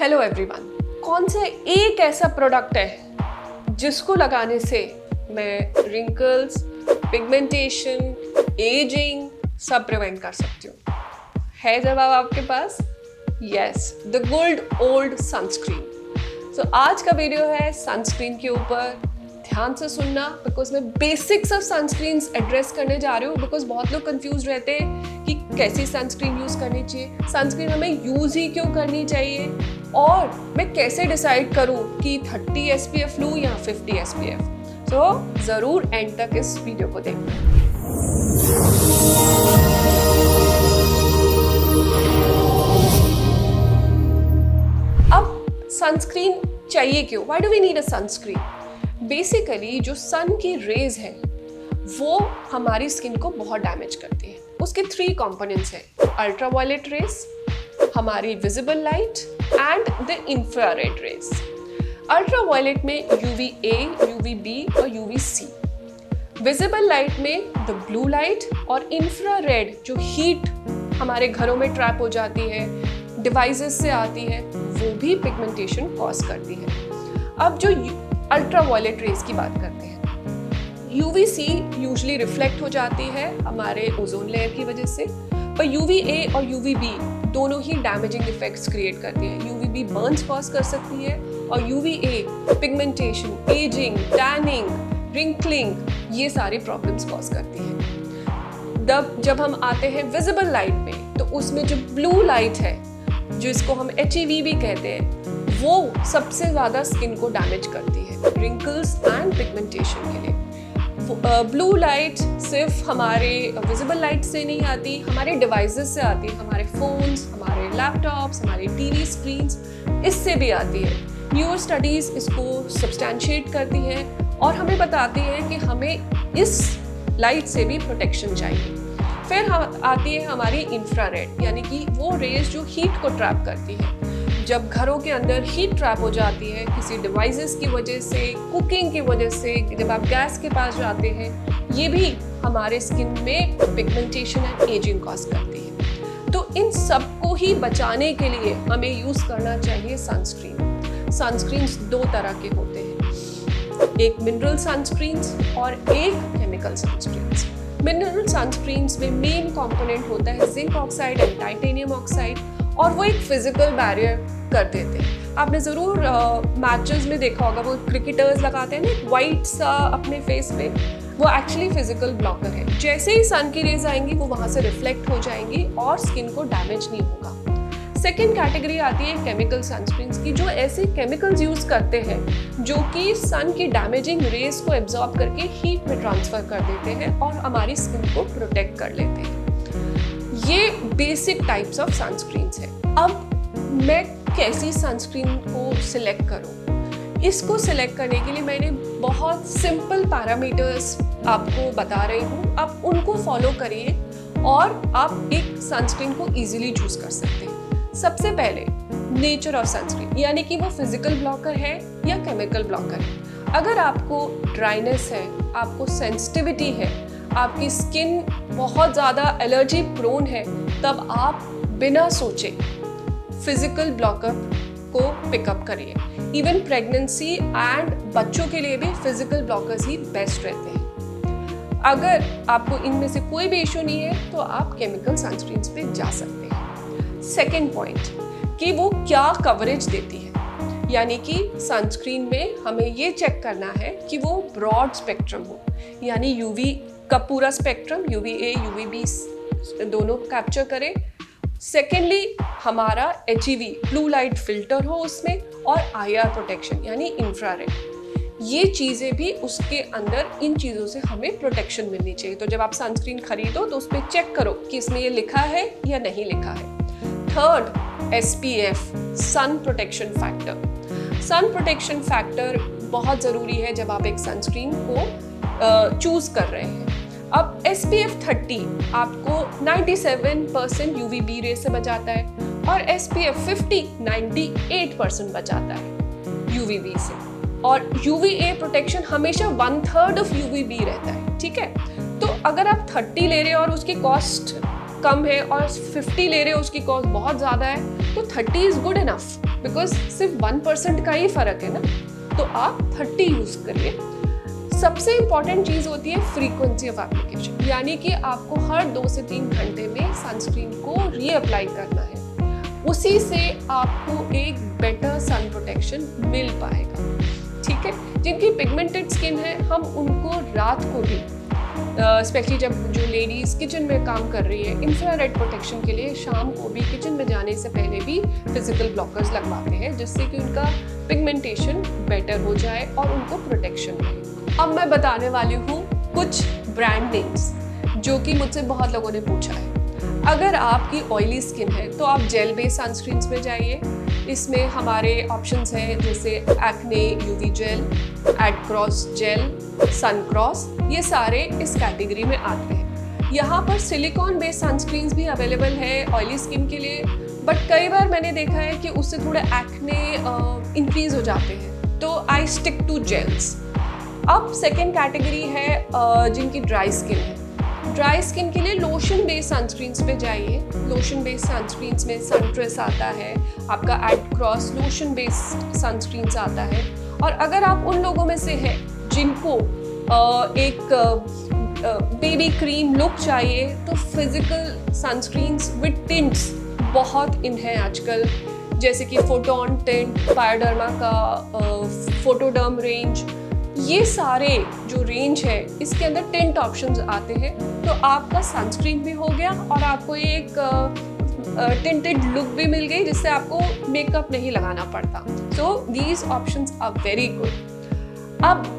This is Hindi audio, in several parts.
Hello everyone. कौन सा एक ऐसा प्रोडक्ट है जिसको लगाने से मैं रिंकल्स, पिगमेंटेशन, एजिंग सब प्रिवेंट कर सकती हूँ? है जवाब आपके पास? Yes, the good old sunscreen. So आज का वीडियो है सनस्क्रीन के ऊपर। ध्यान से सुनना, बिकॉज मैं बेसिक्स ऑफ सनस्क्रीन्स एड्रेस करने जा रही हूँ। बिकॉज बहुत लोग कंफ्यूज रहते हैं कि कैसी सनस्क्रीन यूज़ करनी चाहिए, सनस्क्रीन हमें यूज़ ही क्यों करनी चाहिए, और मैं कैसे डिसाइड करूँ कि 30 SPF लूँ या 50 SPF। तो ज़रूर एंड तक इस वीडियो को देखना। अब सनस्क्रीन चाहिए क्यों? Why do we need a sunscreen? Basically जो सन की रेज है वो हमारी स्किन को बहुत डैमेज करती है। उसके 3 कंपोनेंट्स हैं, अल्ट्रावायलेट रेज, हमारी visible light and the infrared rays. Ultraviolet में UVA, UVB और UVC। विजिबल लाइट में द ब्लू लाइट और इंफ्रारेड जो हीट हमारे घरों में ट्रैप हो जाती है, डिवाइसेस से आती है, वो भी पिगमेंटेशन कॉज करती है। अब जो अल्ट्रावायलेट रेज की बात करते हैं, UVC यूजुअली रिफ्लेक्ट हो जाती है हमारे ओजोन लेयर की वजह से, पर UVA और UVB दोनों ही डैमेजिंग इफेक्ट्स क्रिएट करती है। UVB बर्न्स कॉज कर सकती है और UVA pigmentation, ageing, tanning, wrinkling, ये सारी प्रॉब्लम्स कॉज करती है। जब हम आते हैं विजिबल लाइट में, तो उसमें जो ब्लू लाइट है, जो इसको हम HEV भी कहते हैं, वो सबसे ज़्यादा स्किन को डैमेज करती है रिंकल्स एंड पिगमेंटेशन के लिए। ब्लू लाइट सिर्फ हमारे विजिबल लाइट से नहीं आती, हमारे डिवाइसेस से आती है, हमारे फोन्स, हमारे लैपटॉप्स, हमारी TV स्क्रीन्स, इससे भी आती है। न्यूअर स्टडीज़ इसको सब्सटैंशिएट करती हैं और हमें बताती हैं कि हमें इस लाइट से भी प्रोटेक्शन चाहिए। फिर आती है हमारी इंफ्रारेड, यानी कि वो रेज जो हीट को ट्रैप करती है। जब घरों के अंदर हीट ट्रैप हो जाती है किसी डिवाइसेस की वजह से, कुकिंग की वजह से, जब आप गैस के पास जाते हैं, ये भी हमारे स्किन में पिगमेंटेशन एंड एजिंग कॉज करती है। तो इन सब को ही बचाने के लिए हमें यूज़ करना चाहिए सनस्क्रीन। सनस्क्रीन्स 2 तरह के होते हैं, एक मिनरल सनस्क्रीन्स और एक केमिकल सनस्क्रीन्स। मिनरल सनस्क्रीन्स में मेन कंपोनेंट होता है zinc oxide and titanium oxide, और वो एक फिजिकल बैरियर कर देते हैं। आपने ज़रूर मैचेस में देखा होगा, वो क्रिकेटर्स लगाते हैं ना वाइट सा अपने फेस पे, वो एक्चुअली फिजिकल ब्लॉकर है। जैसे ही सन की रेज आएंगी वो वहाँ से रिफ्लेक्ट हो जाएंगी और स्किन को डैमेज नहीं होगा। सेकेंड कैटेगरी आती है केमिकल सनस्क्रीन्स की, जो ऐसे केमिकल्स यूज़ करते हैं जो कि सन की डैमेजिंग रेज को एब्जॉर्ब करके हीट में ट्रांसफ़र कर देते हैं और हमारी स्किन को प्रोटेक्ट कर लेते हैं। ये बेसिक टाइप्स ऑफ सनस्क्रीन्स है। अब मैं कैसी सनस्क्रीन को सिलेक्ट करूं? इसको सिलेक्ट करने के लिए मैंने बहुत सिंपल पैरामीटर्स आपको बता रही हूँ, आप उनको फॉलो करिए और आप एक सनस्क्रीन को इजीली चूज कर सकते हैं। सबसे पहले नेचर ऑफ सनस्क्रीन, यानी कि वो फिजिकल ब्लॉकर है या केमिकल ब्लॉकर है। अगर आपको ड्राइनेस है, आपको सेंसिटिविटी है, आपकी स्किन बहुत ज़्यादा एलर्जी प्रोन है, तब आप बिना सोचे फिजिकल ब्लॉकर को पिकअप करिए। इवन प्रेगनेंसी एंड बच्चों के लिए भी फिजिकल ब्लॉकर्स ही बेस्ट रहते हैं। अगर आपको इनमें से कोई भी इशू नहीं है तो आप केमिकल सनस्क्रीन्स पे जा सकते हैं। सेकेंड पॉइंट, कि वो क्या कवरेज देती है, यानी कि सनस्क्रीन में हमें ये चेक करना है कि वो ब्रॉड स्पेक्ट्रम हो, यानी UV का पूरा स्पेक्ट्रम, UVA, UVB दोनों कैप्चर करे। सेकेंडली, हमारा HEV ब्लू लाइट फिल्टर हो उसमें, और IR प्रोटेक्शन यानी इंफ्रारेड। ये चीज़ें भी उसके अंदर, इन चीज़ों से हमें प्रोटेक्शन मिलनी चाहिए। तो जब आप सनस्क्रीन खरीदो तो उस पर चेक करो कि इसमें ये लिखा है या नहीं लिखा है। Third, SPF, sun protection factor. Sun protection factor बहुत ज़रूरी है जब आप एक सनस्क्रीन को चूज़ कर रहे हैं। अब SPF 30 आपको 97% UVB रे से बचाता है और SPF 50 98% बचाता है UVB से, और UVA प्रोटेक्शन हमेशा 1/3 ऑफ UVB रहता है। ठीक है, तो अगर आप 30 ले रहे हो और उसकी कॉस्ट कम है और 50 ले रहे हो उसकी कॉस्ट बहुत ज़्यादा है, तो 30 इज गुड इनफ, बिकॉज सिर्फ 1% का ही फर्क है ना, तो आप 30 यूज करिए। सबसे इंपॉर्टेंट चीज होती है फ्रीक्वेंसी ऑफ एप्लीकेशन, यानी कि आपको हर 2 से 3 घंटे में सनस्क्रीन को रीअप्लाई करना है, उसी से आपको एक बेटर सन प्रोटेक्शन मिल पाएगा। ठीक है, जिनकी पिगमेंटेड स्किन है हम उनको रात को भी, स्पेशली जब जो लेडीज़ किचन में काम कर रही है, इंफ्रारेड प्रोटेक्शन के लिए शाम को भी किचन में जाने से पहले भी फिजिकल ब्लॉकर्स लगवाते हैं, जिससे कि उनका पिगमेंटेशन बेटर हो जाए और उनको प्रोटेक्शन मिले। अब मैं बताने वाली हूँ कुछ ब्रांड नेम्स जो कि मुझसे बहुत लोगों ने पूछा है। अगर आपकी ऑयली स्किन है तो आप जेल बेस्ड सनस्क्रीन्स में जाइए। इसमें हमारे ऑप्शंस हैं जैसे acne UV gel, at cross gel, sun cross, ये सारे इस कैटेगरी में आते हैं। यहाँ पर सिलिकॉन बेस्ड सनस्क्रीन्स भी अवेलेबल है ऑयली स्किन के लिए, बट कई बार मैंने देखा है कि उससे थोड़े एक्ने इंक्रीज हो जाते हैं, तो आई स्टिक टू जेल्स। अब सेकेंड कैटेगरी है जिनकी ड्राई स्किन है। ड्राई स्किन के लिए लोशन बेस्ड सनस्क्रीन्स पे जाइए। लोशन बेस्ड सनस्क्रीन्स में सनट्रेस आता है, आपका एट क्रॉस लोशन बेस्ड सनस्क्रीन्स आता है। और अगर आप उन लोगों में से हैं जिनको एक बेबी क्रीम लुक चाहिए, तो फिजिकल सनस्क्रीन्स विद टिंट्स बहुत इन है आजकल, जैसे कि फोटोन टिंट, बायोडर्मा का फोटोडर्म रेंज, ये सारे जो रेंज है इसके अंदर टिंट ऑप्शंस आते हैं। तो आपका सनस्क्रीन भी हो गया और आपको एक टिंटेड लुक भी मिल गई, जिससे आपको मेकअप नहीं लगाना पड़ता। So these options are very good. अब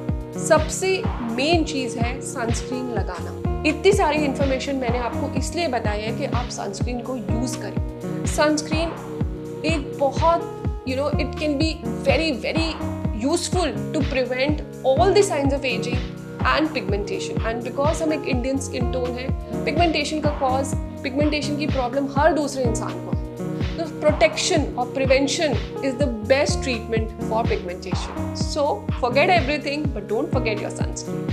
सबसे मेन चीज़ है सनस्क्रीन लगाना। इतनी सारी इन्फॉर्मेशन मैंने आपको इसलिए बताई है कि आप सनस्क्रीन को यूज़ करें। सनस्क्रीन एक बहुत it can be very very useful to prevent all the signs of aging and pigmentation. And because हम एक इंडियन स्किन टोन है, पिगमेंटेशन का कॉज, पिगमेंटेशन की प्रॉब्लम हर दूसरे इंसान को है, तो प्रोटेक्शन और prevention is the best treatment for pigmentation. So forget everything but don't forget your sunscreen.